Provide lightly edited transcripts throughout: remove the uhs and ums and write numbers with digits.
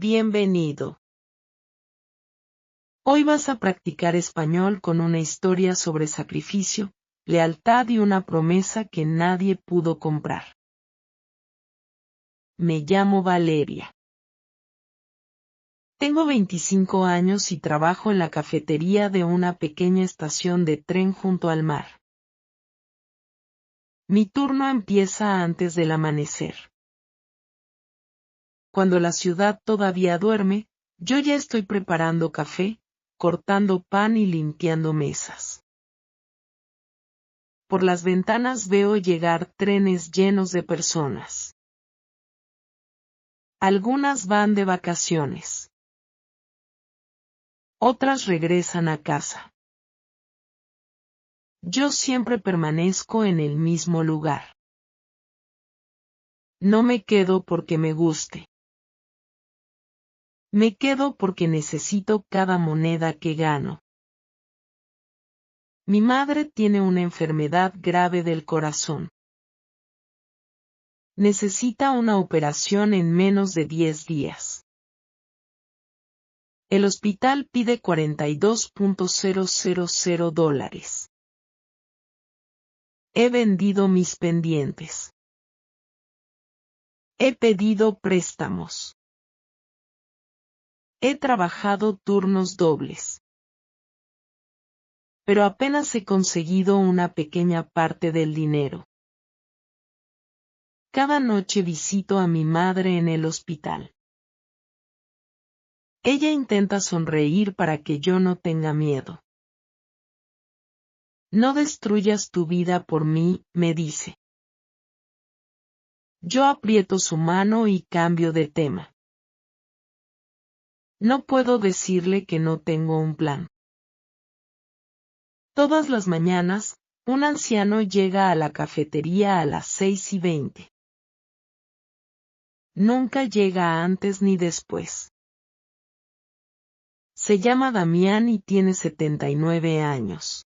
Bienvenido. Hoy vas a practicar español con una historia sobre sacrificio, lealtad y una promesa que nadie pudo comprar. Me llamo Valeria. Tengo 25 años y trabajo en la cafetería de una pequeña estación de tren junto al mar. Mi turno empieza antes del amanecer. Cuando la ciudad todavía duerme, yo ya estoy preparando café, cortando pan y limpiando mesas. Por las ventanas veo llegar trenes llenos de personas. Algunas van de vacaciones. Otras regresan a casa. Yo siempre permanezco en el mismo lugar. No me quedo porque me guste. Me quedo porque necesito cada moneda que gano. Mi madre tiene una enfermedad grave del corazón. Necesita una operación en menos de 10 días. El hospital pide $42,000. He vendido mis pendientes. He pedido préstamos. He trabajado turnos dobles. Pero apenas he conseguido una pequeña parte del dinero. Cada noche visito a mi madre en el hospital. Ella intenta sonreír para que yo no tenga miedo. No destruyas tu vida por mí, me dice. Yo aprieto su mano y cambio de tema. No puedo decirle que no tengo un plan. Todas las mañanas, un anciano llega a la cafetería a las 6:20. Nunca llega antes ni después. Se llama Damián y tiene 79 años.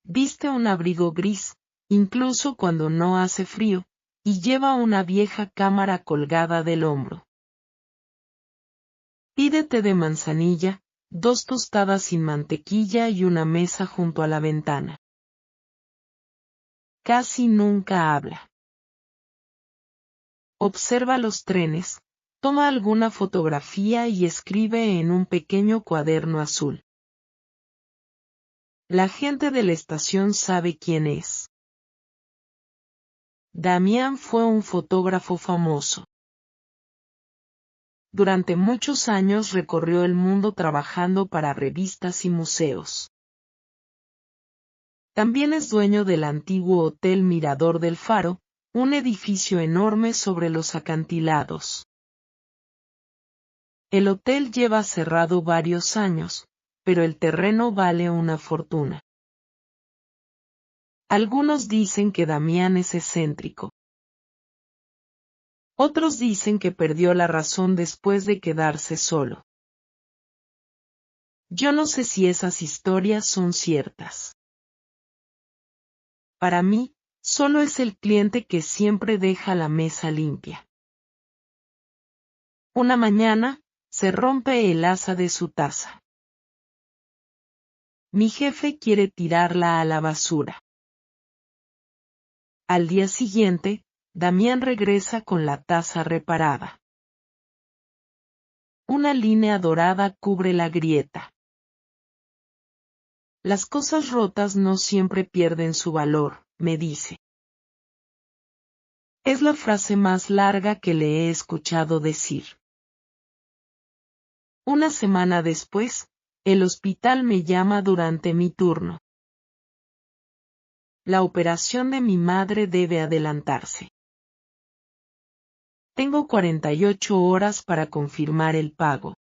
Viste un abrigo gris, incluso cuando no hace frío, y lleva una vieja cámara colgada del hombro. Pide té de manzanilla, 2 tostadas sin mantequilla y una mesa junto a la ventana. Casi nunca habla. Observa los trenes, toma alguna fotografía y escribe en un pequeño cuaderno azul. La gente de la estación sabe quién es. Damián fue un fotógrafo famoso. Durante muchos años recorrió el mundo trabajando para revistas y museos. También es dueño del antiguo Hotel Mirador del Faro, un edificio enorme sobre los acantilados. El hotel lleva cerrado varios años, pero el terreno vale una fortuna. Algunos dicen que Damián es excéntrico. Otros dicen que perdió la razón después de quedarse solo. Yo no sé si esas historias son ciertas. Para mí, solo es el cliente que siempre deja la mesa limpia. Una mañana, se rompe el asa de su taza. Mi jefe quiere tirarla a la basura. Al día siguiente, Damián regresa con la taza reparada. Una línea dorada cubre la grieta. Las cosas rotas no siempre pierden su valor, me dice. Es la frase más larga que le he escuchado decir. Una semana después, el hospital me llama durante mi turno. La operación de mi madre debe adelantarse. Tengo 48 horas para confirmar el pago.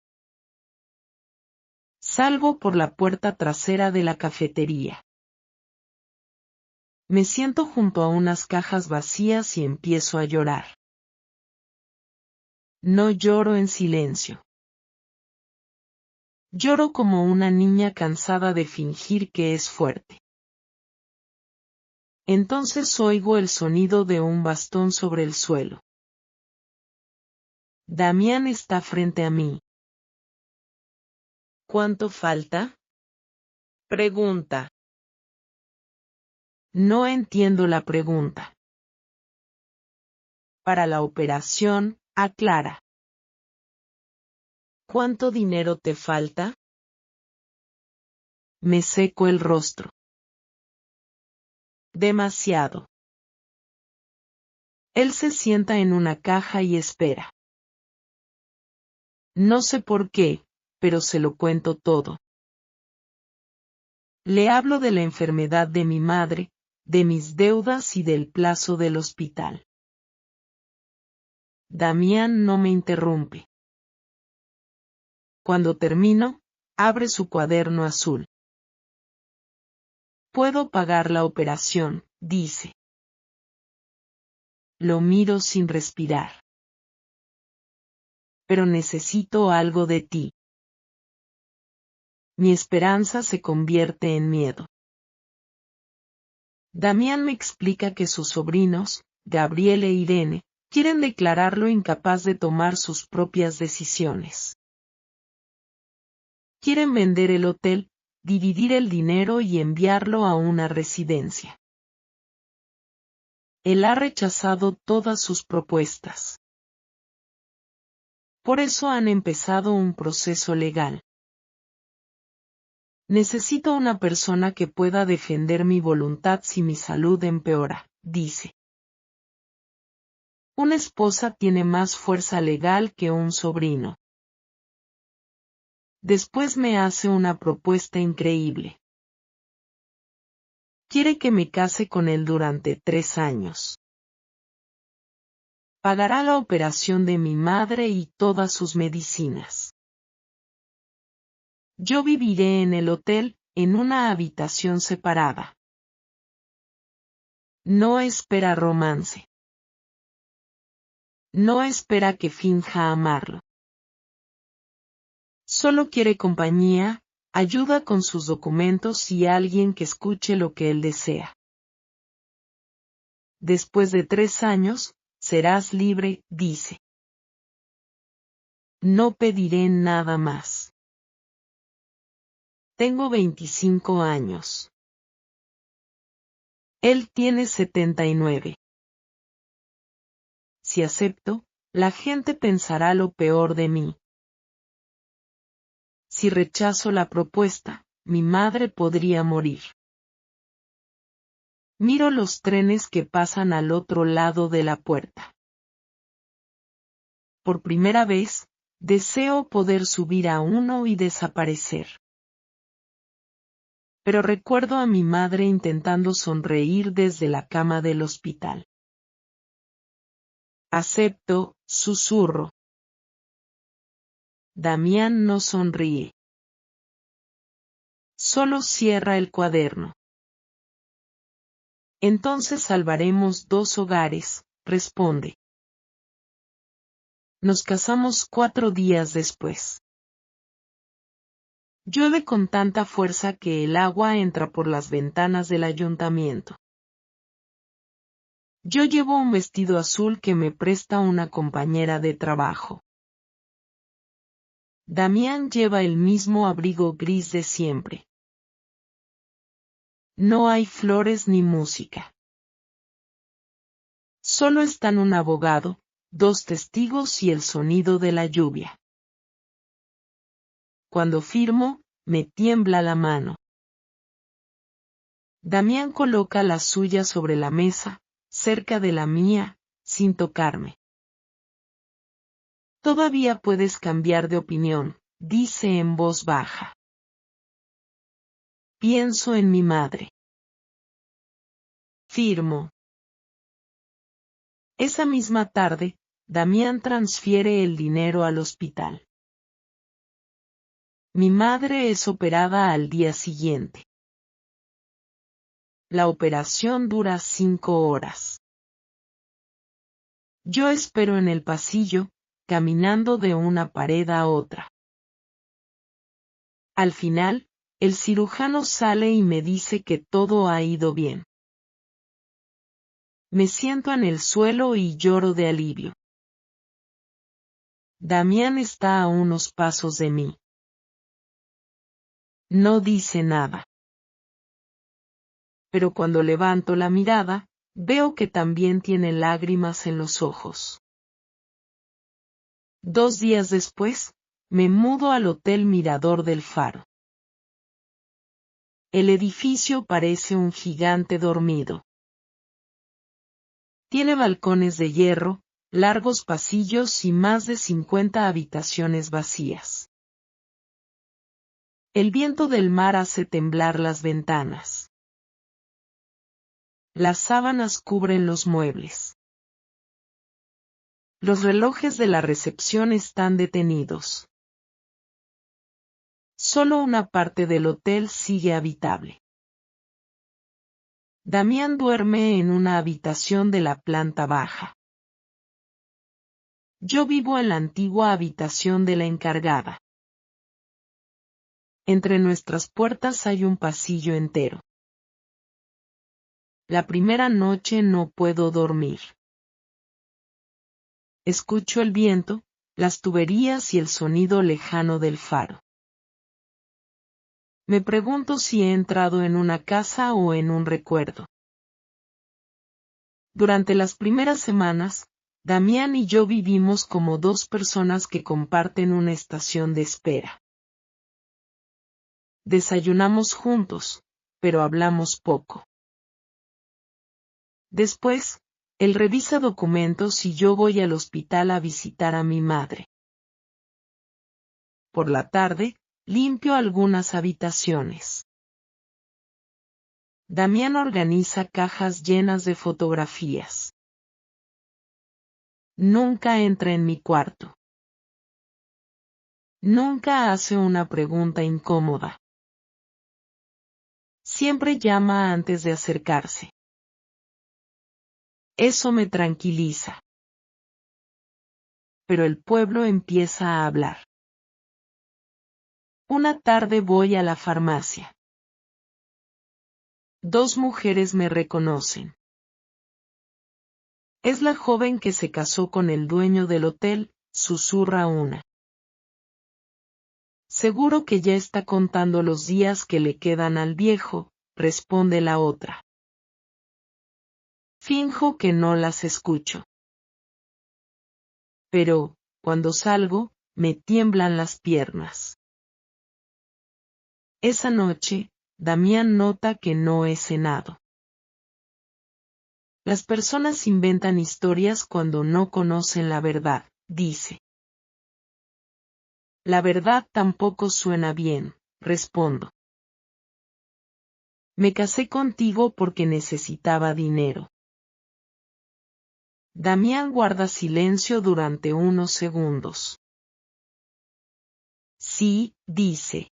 Salgo por la puerta trasera de la cafetería. Me siento junto a unas cajas vacías y empiezo a llorar. No lloro en silencio. Lloro como una niña cansada de fingir que es fuerte. Entonces oigo el sonido de un bastón sobre el suelo. Damián está frente a mí. ¿Cuánto falta? Pregunta. No entiendo la pregunta. Para la operación, aclara. ¿Cuánto dinero te falta? Me seco el rostro. Demasiado. Él se sienta en una caja y espera. No sé por qué, pero se lo cuento todo. Le hablo de la enfermedad de mi madre, de mis deudas y del plazo del hospital. Damián no me interrumpe. Cuando termino, abre su cuaderno azul. Puedo pagar la operación, dice. Lo miro sin respirar. Pero necesito algo de ti. Mi esperanza se convierte en miedo. Damián me explica que sus sobrinos, Gabriel e Irene, quieren declararlo incapaz de tomar sus propias decisiones. Quieren vender el hotel, dividir el dinero y enviarlo a una residencia. Él ha rechazado todas sus propuestas. Por eso han empezado un proceso legal. Necesito una persona que pueda defender mi voluntad si mi salud empeora, dice. Una esposa tiene más fuerza legal que un sobrino. Después me hace una propuesta increíble. Quiere que me case con él durante 3 años. Pagará la operación de mi madre y todas sus medicinas. Yo viviré en el hotel, en una habitación separada. No espera romance. No espera que finja amarlo. Solo quiere compañía, ayuda con sus documentos y alguien que escuche lo que él desea. Después de 3 años, serás libre, dice. No pediré nada más. Tengo 25 años. Él tiene 79. Si acepto, la gente pensará lo peor de mí. Si rechazo la propuesta, mi madre podría morir. Miro los trenes que pasan al otro lado de la puerta. Por primera vez, deseo poder subir a uno y desaparecer. Pero recuerdo a mi madre intentando sonreír desde la cama del hospital. Acepto, susurro. Damián no sonríe. Solo cierra el cuaderno. Entonces salvaremos 2 hogares, responde. Nos casamos 4 días después. Llueve con tanta fuerza que el agua entra por las ventanas del ayuntamiento. Yo llevo un vestido azul que me presta una compañera de trabajo. Damián lleva el mismo abrigo gris de siempre. No hay flores ni música. Solo están un abogado, 2 testigos y el sonido de la lluvia. Cuando firmo, me tiembla la mano. Damián coloca la suya sobre la mesa, cerca de la mía, sin tocarme. Todavía puedes cambiar de opinión, dice en voz baja. Pienso en mi madre. Firmo. Esa misma tarde, Damián transfiere el dinero al hospital. Mi madre es operada al día siguiente. La operación dura 5 horas. Yo espero en el pasillo, caminando de una pared a otra. Al final, el cirujano sale y me dice que todo ha ido bien. Me siento en el suelo y lloro de alivio. Damián está a unos pasos de mí. No dice nada. Pero cuando levanto la mirada, veo que también tiene lágrimas en los ojos. 2 días después, me mudo al Hotel Mirador del Faro. El edificio parece un gigante dormido. Tiene balcones de hierro, largos pasillos y más de 50 habitaciones vacías. El viento del mar hace temblar las ventanas. Las sábanas cubren los muebles. Los relojes de la recepción están detenidos. Solo una parte del hotel sigue habitable. Damián duerme en una habitación de la planta baja. Yo vivo en la antigua habitación de la encargada. Entre nuestras puertas hay un pasillo entero. La primera noche no puedo dormir. Escucho el viento, las tuberías y el sonido lejano del faro. Me pregunto si he entrado en una casa o en un recuerdo. Durante las primeras semanas, Damián y yo vivimos como dos personas que comparten una estación de espera. Desayunamos juntos, pero hablamos poco. Después, él revisa documentos y yo voy al hospital a visitar a mi madre. Por la tarde, limpio algunas habitaciones. Damián organiza cajas llenas de fotografías. Nunca entra en mi cuarto. Nunca hace una pregunta incómoda. Siempre llama antes de acercarse. Eso me tranquiliza. Pero el pueblo empieza a hablar. Una tarde voy a la farmacia. 2 mujeres me reconocen. Es la joven que se casó con el dueño del hotel, susurra una. Seguro que ya está contando los días que le quedan al viejo, responde la otra. Finjo que no las escucho. Pero, cuando salgo, me tiemblan las piernas. Esa noche, Damián nota que no he cenado. Las personas inventan historias cuando no conocen la verdad, dice. La verdad tampoco suena bien, respondo. Me casé contigo porque necesitaba dinero. Damián guarda silencio durante unos segundos. Sí, dice.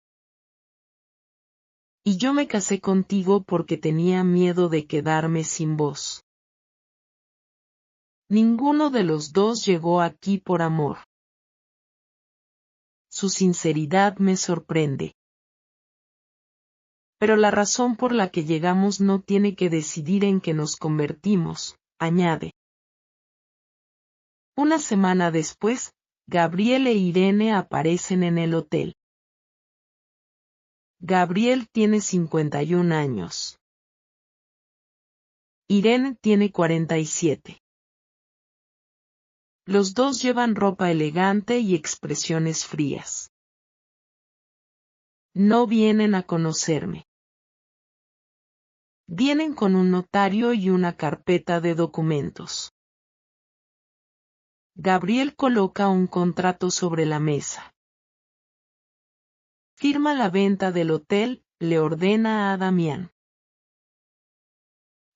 Y yo me casé contigo porque tenía miedo de quedarme sin voz. Ninguno de los dos llegó aquí por amor. Su sinceridad me sorprende. Pero la razón por la que llegamos no tiene que decidir en qué nos convertimos, añade. Una semana después, Gabriel e Irene aparecen en el hotel. Gabriel tiene 51 años. Irene tiene 47. Los dos llevan ropa elegante y expresiones frías. No vienen a conocerme. Vienen con un notario y una carpeta de documentos. Gabriel coloca un contrato sobre la mesa. Firma la venta del hotel, le ordena a Damián.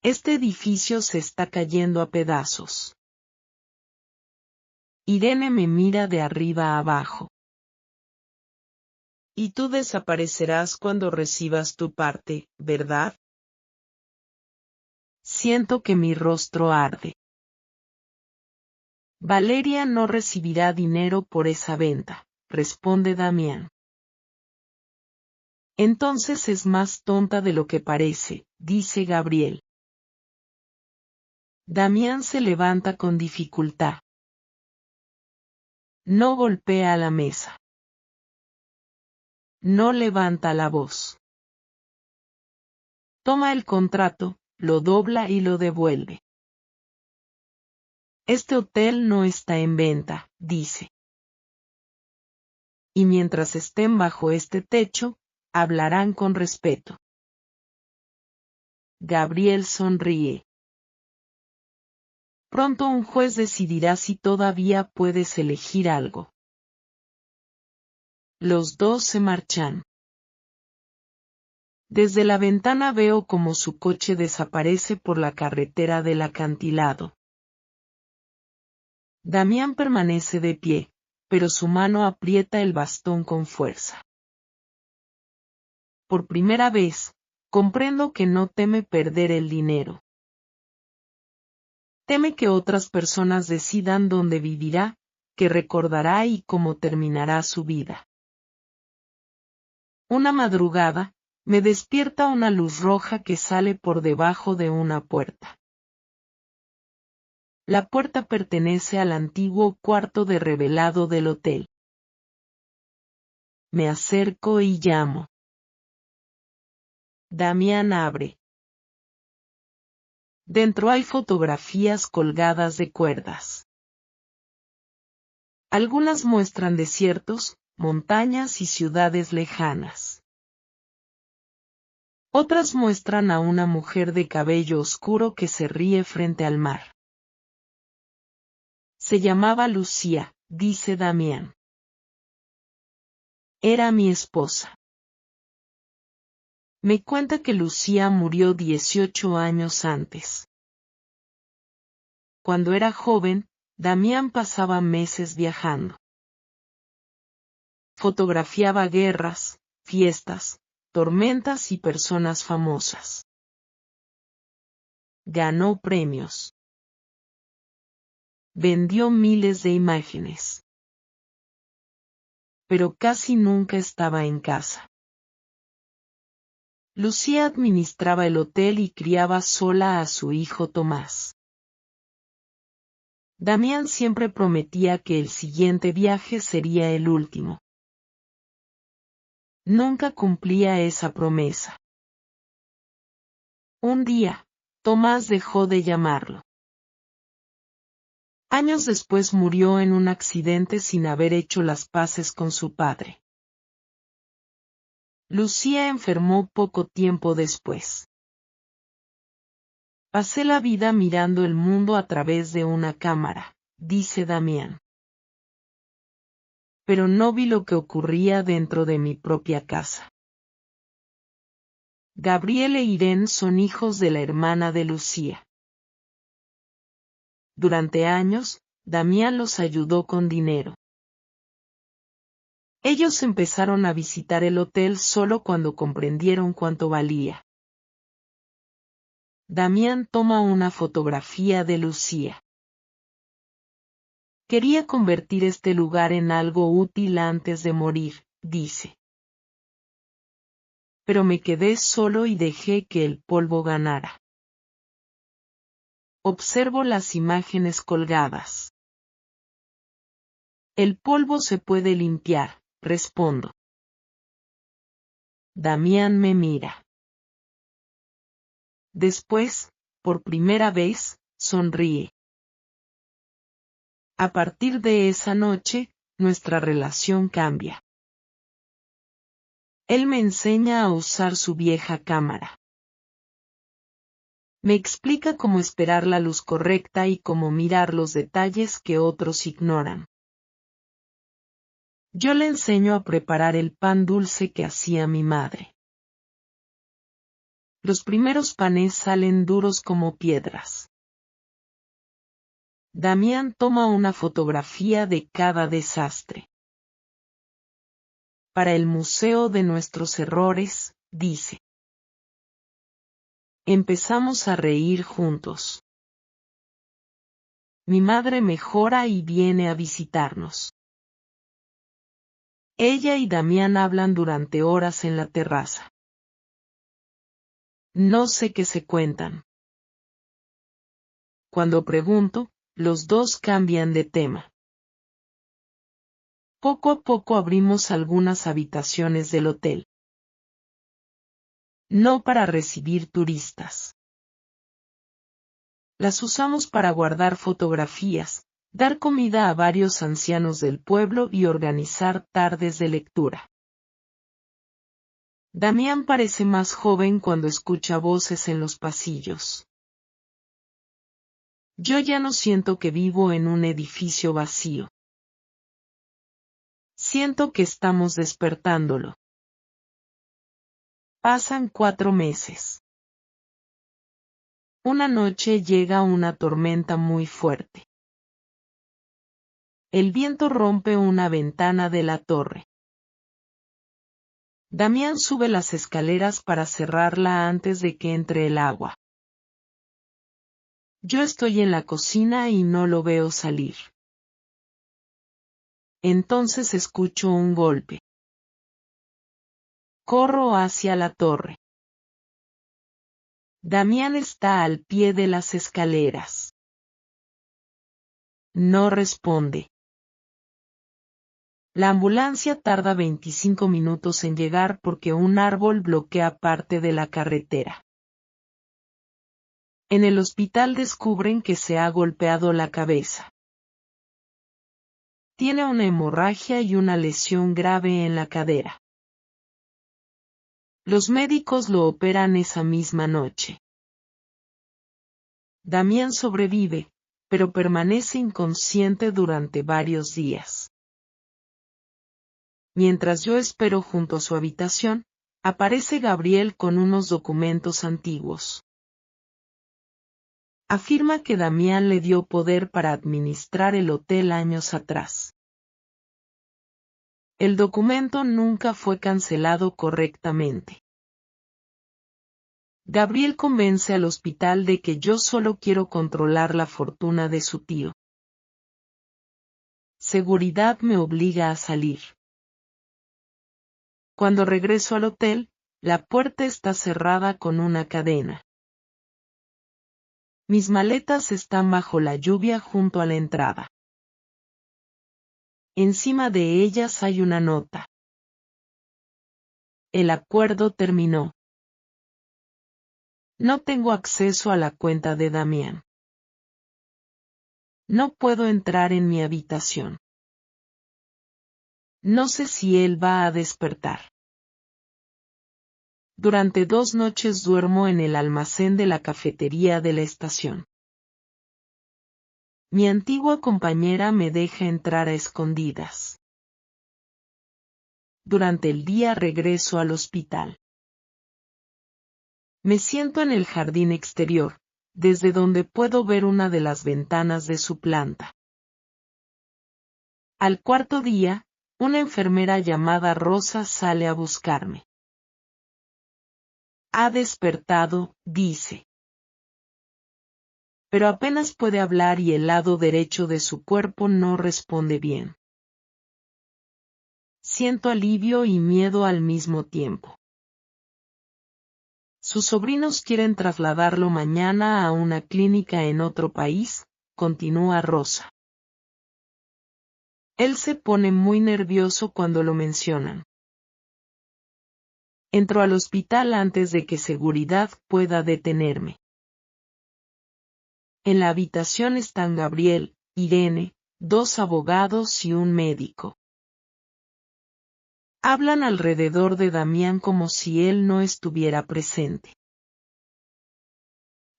Este edificio se está cayendo a pedazos. Irene me mira de arriba a abajo. Y tú desaparecerás cuando recibas tu parte, ¿verdad? Siento que mi rostro arde. Valeria no recibirá dinero por esa venta, responde Damián. Entonces es más tonta de lo que parece, dice Gabriel. Damián se levanta con dificultad. No golpea la mesa. No levanta la voz. Toma el contrato, lo dobla y lo devuelve. Este hotel no está en venta, dice. Y mientras estén bajo este techo, hablarán con respeto. Gabriel sonríe. Pronto un juez decidirá si todavía puedes elegir algo. Los dos se marchan. Desde la ventana veo cómo su coche desaparece por la carretera del acantilado. Damián permanece de pie, pero su mano aprieta el bastón con fuerza. Por primera vez, comprendo que no teme perder el dinero. Teme que otras personas decidan dónde vivirá, qué recordará y cómo terminará su vida. Una madrugada, me despierta una luz roja que sale por debajo de una puerta. La puerta pertenece al antiguo cuarto de revelado del hotel. Me acerco y llamo. Damián abre. Dentro hay fotografías colgadas de cuerdas. Algunas muestran desiertos, montañas y ciudades lejanas. Otras muestran a una mujer de cabello oscuro que se ríe frente al mar. Se llamaba Lucía, dice Damián. Era mi esposa. Me cuenta que Lucía murió 18 años antes. Cuando era joven, Damián pasaba meses viajando. Fotografiaba guerras, fiestas, tormentas y personas famosas. Ganó premios. Vendió miles de imágenes. Pero casi nunca estaba en casa. Lucía administraba el hotel y criaba sola a su hijo Tomás. Damián siempre prometía que el siguiente viaje sería el último. Nunca cumplía esa promesa. Un día, Tomás dejó de llamarlo. Años después murió en un accidente sin haber hecho las paces con su padre. Lucía enfermó poco tiempo después. Pasé la vida mirando el mundo a través de una cámara, dice Damián. Pero no vi lo que ocurría dentro de mi propia casa. Gabriel e Irene son hijos de la hermana de Lucía. Durante años, Damián los ayudó con dinero. Ellos empezaron a visitar el hotel solo cuando comprendieron cuánto valía. Damián toma una fotografía de Lucía. Quería convertir este lugar en algo útil antes de morir, dice. Pero me quedé solo y dejé que el polvo ganara. Observo las imágenes colgadas. El polvo se puede limpiar, respondo. Damián me mira. Después, por primera vez, sonríe. A partir de esa noche, nuestra relación cambia. Él me enseña a usar su vieja cámara. Me explica cómo esperar la luz correcta y cómo mirar los detalles que otros ignoran. Yo le enseño a preparar el pan dulce que hacía mi madre. Los primeros panes salen duros como piedras. Damián toma una fotografía de cada desastre. Para el Museo de Nuestros Errores, dice. Empezamos a reír juntos. Mi madre mejora y viene a visitarnos. Ella y Damián hablan durante horas en la terraza. No sé qué se cuentan. Cuando pregunto, los dos cambian de tema. Poco a poco abrimos algunas habitaciones del hotel. No para recibir turistas. Las usamos para guardar fotografías, dar comida a varios ancianos del pueblo y organizar tardes de lectura. Damián parece más joven cuando escucha voces en los pasillos. Yo ya no siento que vivo en un edificio vacío. Siento que estamos despertándolo. Pasan 4 meses. Una noche llega una tormenta muy fuerte. El viento rompe una ventana de la torre. Damián sube las escaleras para cerrarla antes de que entre el agua. Yo estoy en la cocina y no lo veo salir. Entonces escucho un golpe. Corro hacia la torre. Damián está al pie de las escaleras. No responde. La ambulancia tarda 25 minutos en llegar porque un árbol bloquea parte de la carretera. En el hospital descubren que se ha golpeado la cabeza. Tiene una hemorragia y una lesión grave en la cadera. Los médicos lo operan esa misma noche. Damián sobrevive, pero permanece inconsciente durante varios días. Mientras yo espero junto a su habitación, aparece Gabriel con unos documentos antiguos. Afirma que Damián le dio poder para administrar el hotel años atrás. El documento nunca fue cancelado correctamente. Gabriel convence al hospital de que yo solo quiero controlar la fortuna de su tío. Seguridad me obliga a salir. Cuando regreso al hotel, la puerta está cerrada con una cadena. Mis maletas están bajo la lluvia junto a la entrada. Encima de ellas hay una nota. El acuerdo terminó. No tengo acceso a la cuenta de Damián. No puedo entrar en mi habitación. No sé si él va a despertar. Durante 2 noches duermo en el almacén de la cafetería de la estación. Mi antigua compañera me deja entrar a escondidas. Durante el día regreso al hospital. Me siento en el jardín exterior, desde donde puedo ver una de las ventanas de su planta. Al 4.º día, una enfermera llamada Rosa sale a buscarme. Ha despertado, dice. Pero apenas puede hablar y el lado derecho de su cuerpo no responde bien. Siento alivio y miedo al mismo tiempo. Sus sobrinos quieren trasladarlo mañana a una clínica en otro país, continúa Rosa. Él se pone muy nervioso cuando lo mencionan. Entro al hospital antes de que seguridad pueda detenerme. En la habitación están Gabriel, Irene, 2 abogados y un médico. Hablan alrededor de Damián como si él no estuviera presente.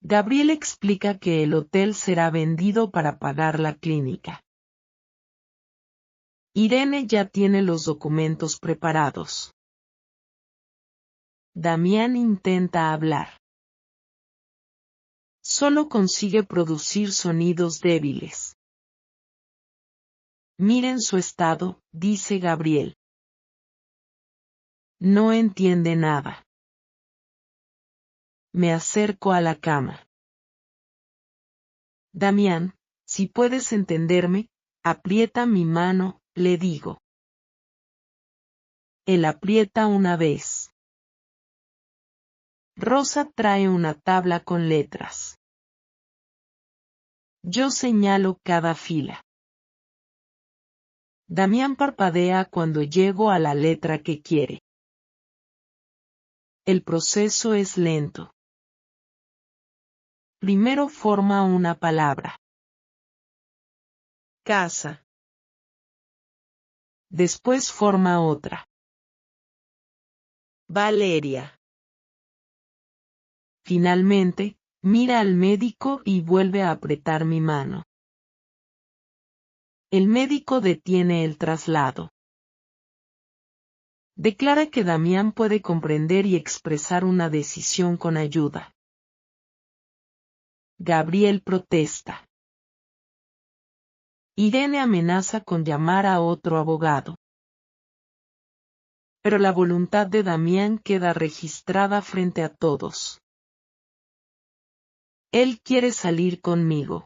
Gabriel explica que el hotel será vendido para pagar la clínica. Irene ya tiene los documentos preparados. Damián intenta hablar. Solo consigue producir sonidos débiles. Miren su estado, dice Gabriel. No entiende nada. Me acerco a la cama. Damián, si puedes entenderme, aprieta mi mano, le digo. Él aprieta una vez. Rosa trae una tabla con letras. Yo señalo cada fila. Damián parpadea cuando llego a la letra que quiere. El proceso es lento. Primero forma una palabra. Casa. Después forma otra. Valeria. Finalmente, mira al médico y vuelve a apretar mi mano. El médico detiene el traslado. Declara que Damián puede comprender y expresar una decisión con ayuda. Gabriel protesta. Irene amenaza con llamar a otro abogado. Pero la voluntad de Damián queda registrada frente a todos. Él quiere salir conmigo.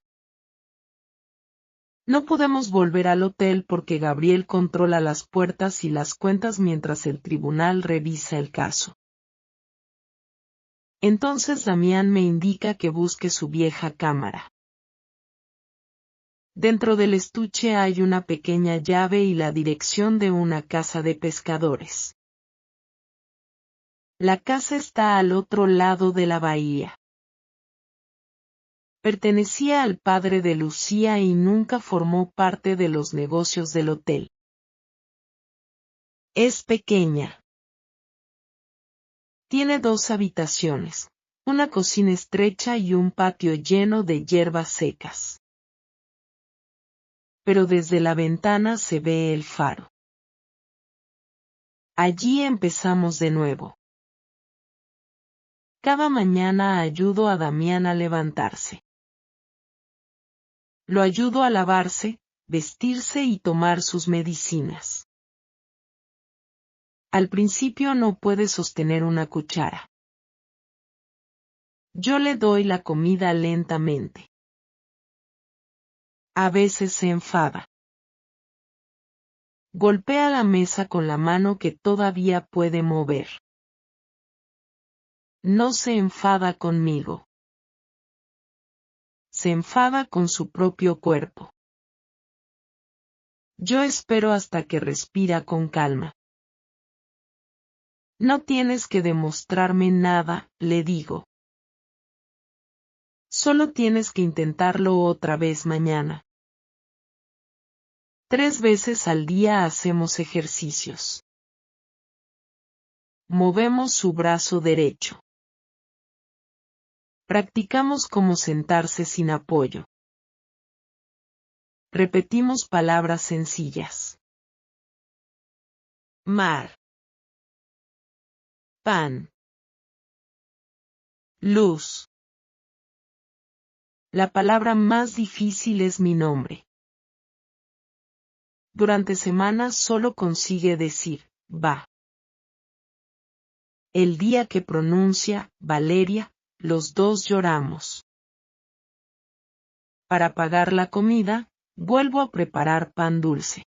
No podemos volver al hotel porque Gabriel controla las puertas y las cuentas mientras el tribunal revisa el caso. Entonces Damián me indica que busque su vieja cámara. Dentro del estuche hay una pequeña llave y la dirección de una casa de pescadores. La casa está al otro lado de la bahía. Pertenecía al padre de Lucía y nunca formó parte de los negocios del hotel. Es pequeña. Tiene 2 habitaciones, una cocina estrecha y un patio lleno de hierbas secas. Pero desde la ventana se ve el faro. Allí empezamos de nuevo. Cada mañana ayudo a Damián a levantarse. Lo ayudo a lavarse, vestirse y tomar sus medicinas. Al principio no puede sostener una cuchara. Yo le doy la comida lentamente. A veces se enfada. Golpea la mesa con la mano que todavía puede mover. No se enfada conmigo. Se enfada con su propio cuerpo. Yo espero hasta que respira con calma. No tienes que demostrarme nada, le digo. Solo tienes que intentarlo otra vez mañana. 3 veces al día hacemos ejercicios. Movemos su brazo derecho. Practicamos cómo sentarse sin apoyo. Repetimos palabras sencillas. Mar. Pan. Luz. La palabra más difícil es mi nombre. Durante semanas solo consigue decir, va. El día que pronuncia, Valeria, los 2 lloramos. Para pagar la comida, vuelvo a preparar pan dulce.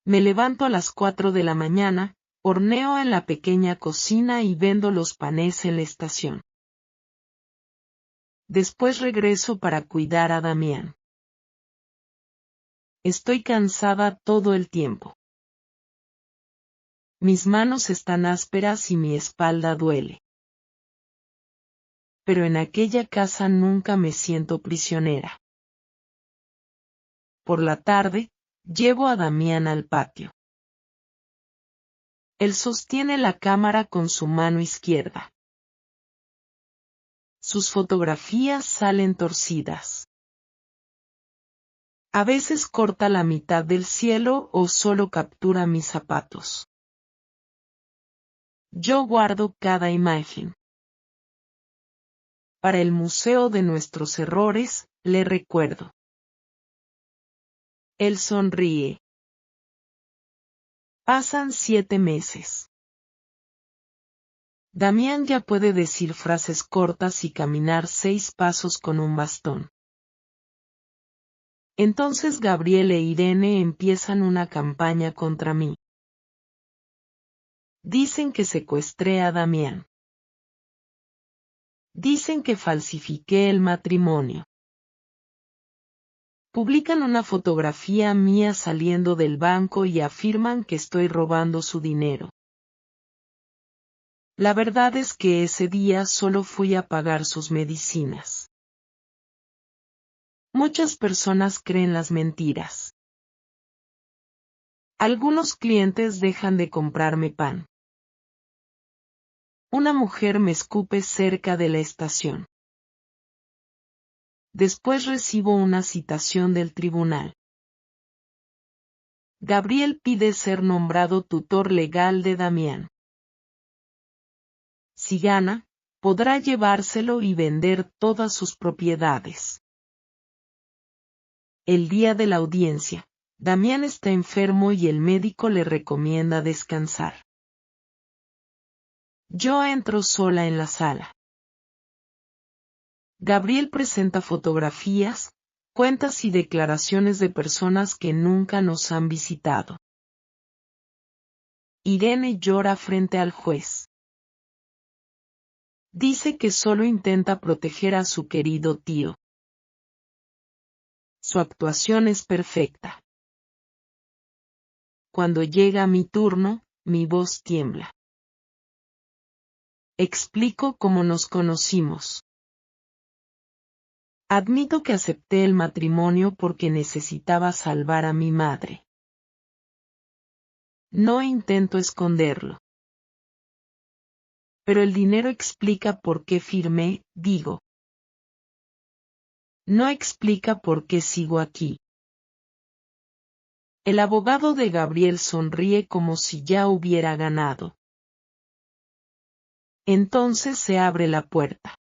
Me levanto a las 4 de la mañana, horneo en la pequeña cocina y vendo los panes en la estación. Después regreso para cuidar a Damián. Estoy cansada todo el tiempo. Mis manos están ásperas y mi espalda duele. Pero en aquella casa nunca me siento prisionera. Por la tarde, llevo a Damián al patio. Él sostiene la cámara con su mano izquierda. Sus fotografías salen torcidas. A veces corta la mitad del cielo o solo captura mis zapatos. Yo guardo cada imagen. Para el museo de nuestros errores, le recuerdo. Él sonríe. Pasan 7 meses. Damián ya puede decir frases cortas y caminar 6 pasos con un bastón. Entonces Gabriel e Irene empiezan una campaña contra mí. Dicen que secuestré a Damián. Dicen que falsifiqué el matrimonio. Publican una fotografía mía saliendo del banco y afirman que estoy robando su dinero. La verdad es que ese día solo fui a pagar sus medicinas. Muchas personas creen las mentiras. Algunos clientes dejan de comprarme pan. Una mujer me escupe cerca de la estación. Después recibo una citación del tribunal. Gabriel pide ser nombrado tutor legal de Damián. Si gana, podrá llevárselo y vender todas sus propiedades. El día de la audiencia, Damián está enfermo y el médico le recomienda descansar. Yo entro sola en la sala. Gabriel presenta fotografías, cuentas y declaraciones de personas que nunca nos han visitado. Irene llora frente al juez. Dice que solo intenta proteger a su querido tío. Su actuación es perfecta. Cuando llega mi turno, mi voz tiembla. Explico cómo nos conocimos. Admito que acepté el matrimonio porque necesitaba salvar a mi madre. No intento esconderlo. Pero el dinero explica por qué firmé, digo. No explica por qué sigo aquí. El abogado de Gabriel sonríe como si ya hubiera ganado. Entonces se abre la puerta.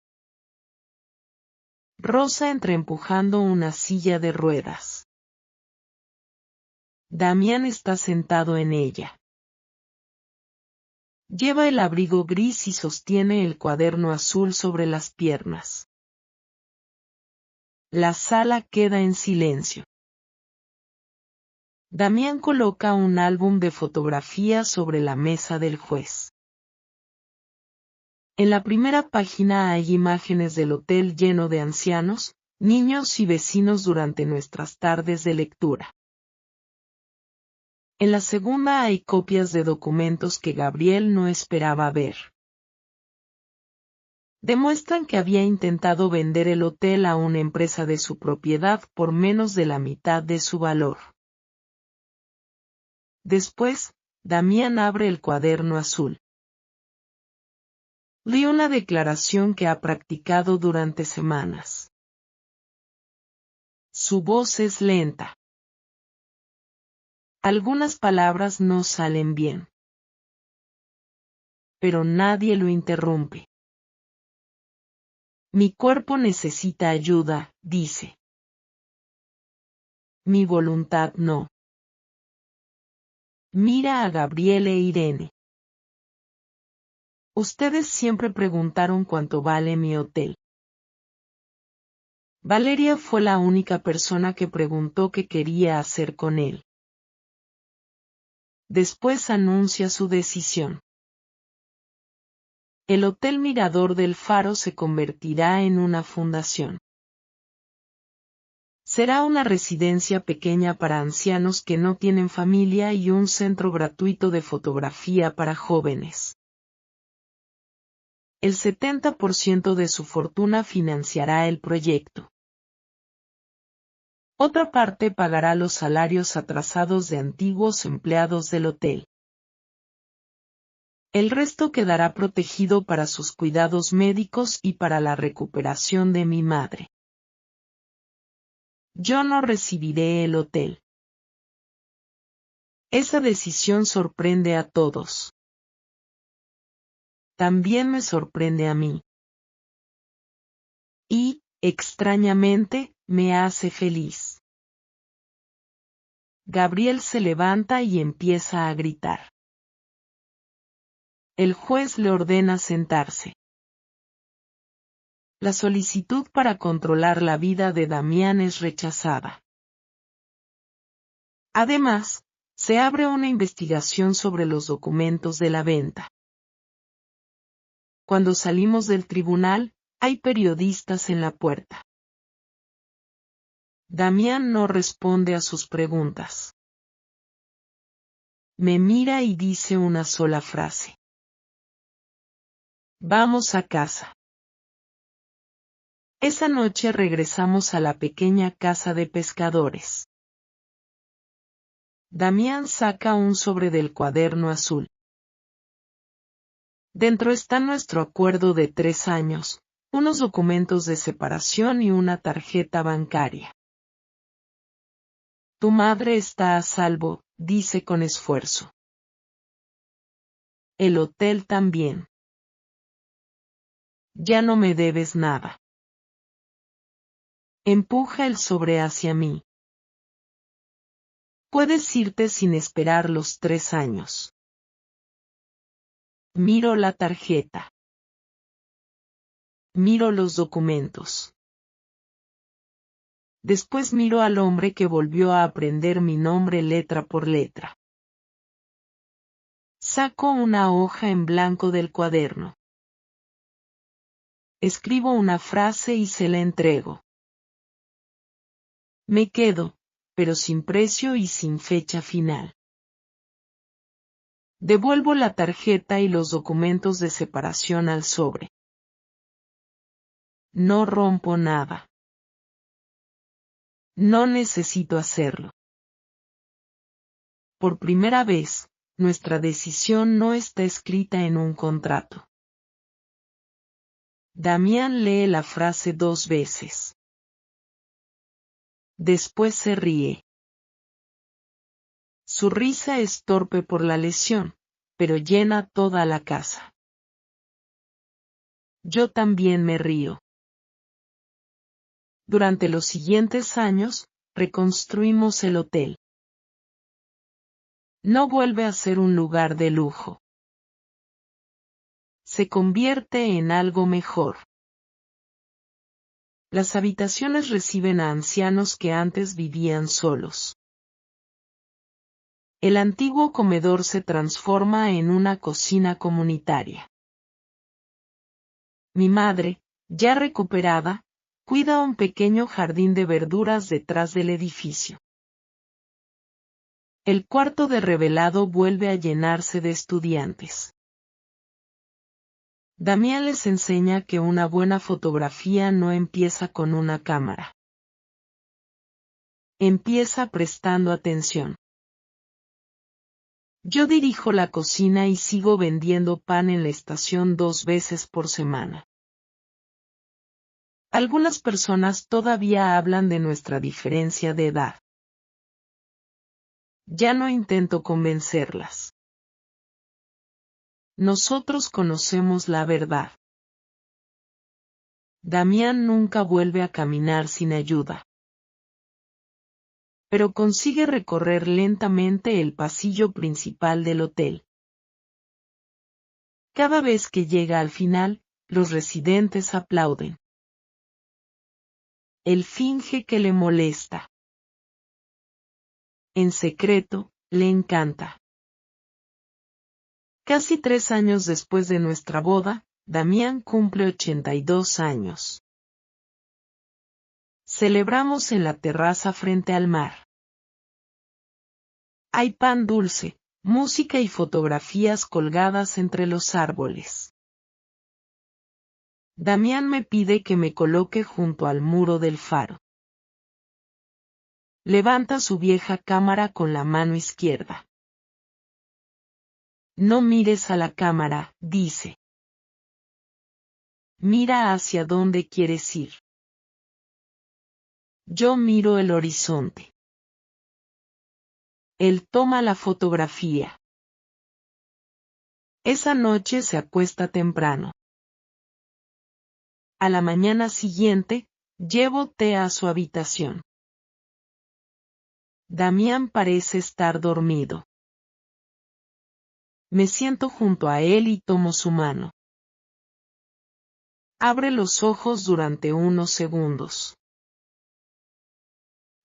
Rosa entra empujando una silla de ruedas. Damián está sentado en ella. Lleva el abrigo gris y sostiene el cuaderno azul sobre las piernas. La sala queda en silencio. Damián coloca un álbum de fotografías sobre la mesa del juez. En la primera página hay imágenes del hotel lleno de ancianos, niños y vecinos durante nuestras tardes de lectura. En la segunda hay copias de documentos que Gabriel no esperaba ver. Demuestran que había intentado vender el hotel a una empresa de su propiedad por menos de la mitad de su valor. Después, Damián abre el cuaderno azul. Lee una declaración que ha practicado durante semanas. Su voz es lenta. Algunas palabras no salen bien. Pero nadie lo interrumpe. Mi cuerpo necesita ayuda, dice. Mi voluntad no. Mira a Gabriel e Irene. Ustedes siempre preguntaron cuánto vale mi hotel. Valeria fue la única persona que preguntó qué quería hacer con él. Después anuncia su decisión. El Hotel Mirador del Faro se convertirá en una fundación. Será una residencia pequeña para ancianos que no tienen familia y un centro gratuito de fotografía para jóvenes. El 70% de su fortuna financiará el proyecto. Otra parte pagará los salarios atrasados de antiguos empleados del hotel. El resto quedará protegido para sus cuidados médicos y para la recuperación de mi madre. Yo no recibiré el hotel. Esa decisión sorprende a todos. También me sorprende a mí. Y, extrañamente, me hace feliz. Gabriel se levanta y empieza a gritar. El juez le ordena sentarse. La solicitud para controlar la vida de Damián es rechazada. Además, se abre una investigación sobre los documentos de la venta. Cuando salimos del tribunal, hay periodistas en la puerta. Damián no responde a sus preguntas. Me mira y dice una sola frase. Vamos a casa. Esa noche regresamos a la pequeña casa de pescadores. Damián saca un sobre del cuaderno azul. Dentro está nuestro acuerdo de 3 años, unos documentos de separación y una tarjeta bancaria. Tu madre está a salvo, dice con esfuerzo. El hotel también. Ya no me debes nada. Empuja el sobre hacia mí. Puedes irte sin esperar los 3 años. Miro la tarjeta. Miro los documentos. Después miro al hombre que volvió a aprender mi nombre letra por letra. Saco una hoja en blanco del cuaderno. Escribo una frase y se la entrego. Me quedo, pero sin precio y sin fecha final. Devuelvo la tarjeta y los documentos de separación al sobre. No rompo nada. No necesito hacerlo. Por primera vez, nuestra decisión no está escrita en un contrato. Damián lee la frase 2 veces. Después se ríe. Su risa es torpe por la lesión, pero llena toda la casa. Yo también me río. Durante los siguientes años, reconstruimos el hotel. No vuelve a ser un lugar de lujo. Se convierte en algo mejor. Las habitaciones reciben a ancianos que antes vivían solos. El antiguo comedor se transforma en una cocina comunitaria. Mi madre, ya recuperada, cuida un pequeño jardín de verduras detrás del edificio. El cuarto de revelado vuelve a llenarse de estudiantes. Damián les enseña que una buena fotografía no empieza con una cámara. Empieza prestando atención. Yo dirijo la cocina y sigo vendiendo pan en la estación 2 veces por semana. Algunas personas todavía hablan de nuestra diferencia de edad. Ya no intento convencerlas. Nosotros conocemos la verdad. Damián nunca vuelve a caminar sin ayuda. Pero consigue recorrer lentamente el pasillo principal del hotel. Cada vez que llega al final, los residentes aplauden. Él finge que le molesta. En secreto, le encanta. Casi 3 años después de nuestra boda, Damián cumple 82 años. Celebramos en la terraza frente al mar. Hay pan dulce, música y fotografías colgadas entre los árboles. Damián me pide que me coloque junto al muro del faro. Levanta su vieja cámara con la mano izquierda. No mires a la cámara, dice. Mira hacia dónde quieres ir. Yo miro el horizonte. Él toma la fotografía. Esa noche se acuesta temprano. A la mañana siguiente, llevo té a su habitación. Damián parece estar dormido. Me siento junto a él y tomo su mano. Abre los ojos durante unos segundos.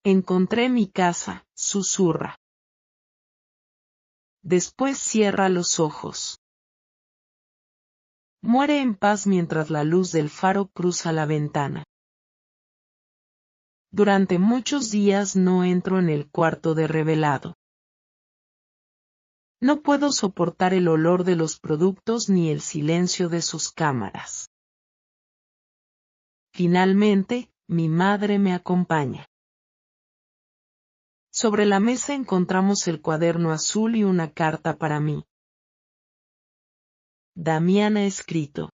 Encontré mi casa, susurra. Después cierra los ojos. Muere en paz mientras la luz del faro cruza la ventana. Durante muchos días no entro en el cuarto de revelado. No puedo soportar el olor de los productos ni el silencio de sus cámaras. Finalmente, mi madre me acompaña. Sobre la mesa encontramos el cuaderno azul y una carta para mí. Damián ha escrito: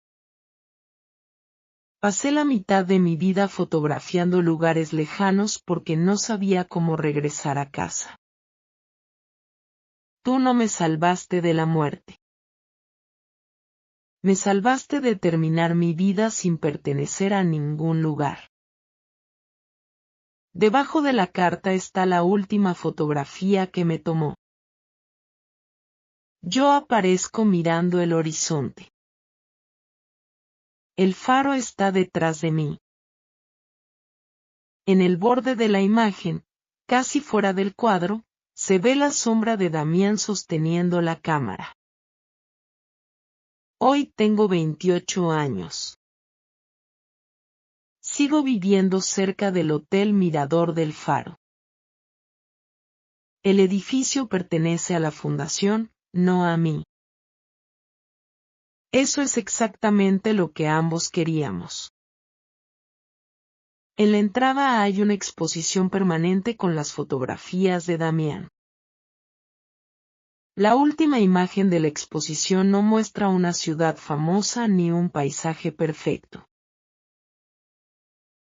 pasé la mitad de mi vida fotografiando lugares lejanos porque no sabía cómo regresar a casa. Tú no me salvaste de la muerte. Me salvaste de terminar mi vida sin pertenecer a ningún lugar. Debajo de la carta está la última fotografía que me tomó. Yo aparezco mirando el horizonte. El faro está detrás de mí. En el borde de la imagen, casi fuera del cuadro, se ve la sombra de Damián sosteniendo la cámara. Hoy tengo 28 años. Sigo viviendo cerca del Hotel Mirador del Faro. El edificio pertenece a la fundación, no a mí. Eso es exactamente lo que ambos queríamos. En la entrada hay una exposición permanente con las fotografías de Damián. La última imagen de la exposición no muestra una ciudad famosa ni un paisaje perfecto.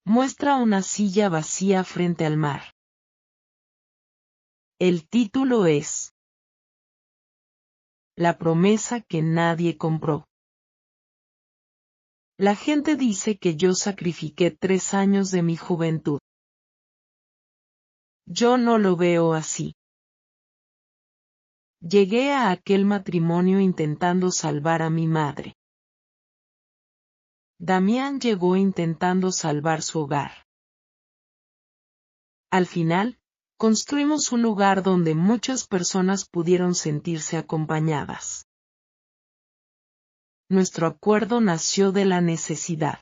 Muestra una silla vacía frente al mar. El título es La promesa que nadie compró. La gente dice que yo sacrifiqué 3 años de mi juventud. Yo no lo veo así. Llegué a aquel matrimonio intentando salvar a mi madre. Damián llegó intentando salvar su hogar. Al final, construimos un lugar donde muchas personas pudieron sentirse acompañadas. Nuestro acuerdo nació de la necesidad.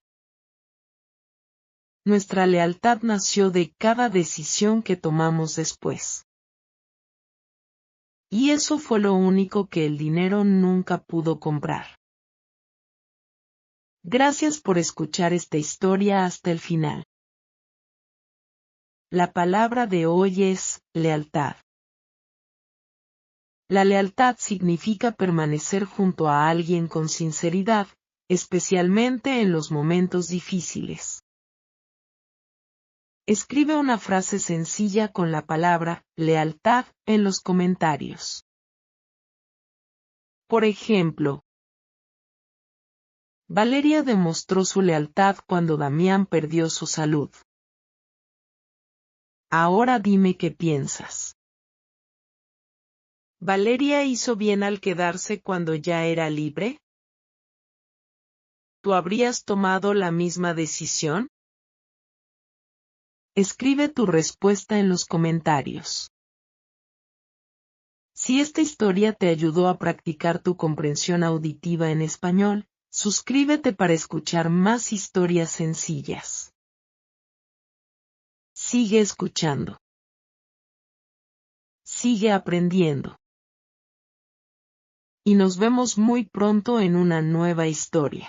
Nuestra lealtad nació de cada decisión que tomamos después. Y eso fue lo único que el dinero nunca pudo comprar. Gracias por escuchar esta historia hasta el final. La palabra de hoy es lealtad. La lealtad significa permanecer junto a alguien con sinceridad, especialmente en los momentos difíciles. Escribe una frase sencilla con la palabra lealtad en los comentarios. Por ejemplo, Valeria demostró su lealtad cuando Damián perdió su salud. Ahora dime qué piensas. ¿Valeria hizo bien al quedarse cuando ya era libre? ¿Tú habrías tomado la misma decisión? Escribe tu respuesta en los comentarios. Si esta historia te ayudó a practicar tu comprensión auditiva en español, suscríbete para escuchar más historias sencillas. Sigue escuchando. Sigue aprendiendo. Y nos vemos muy pronto en una nueva historia.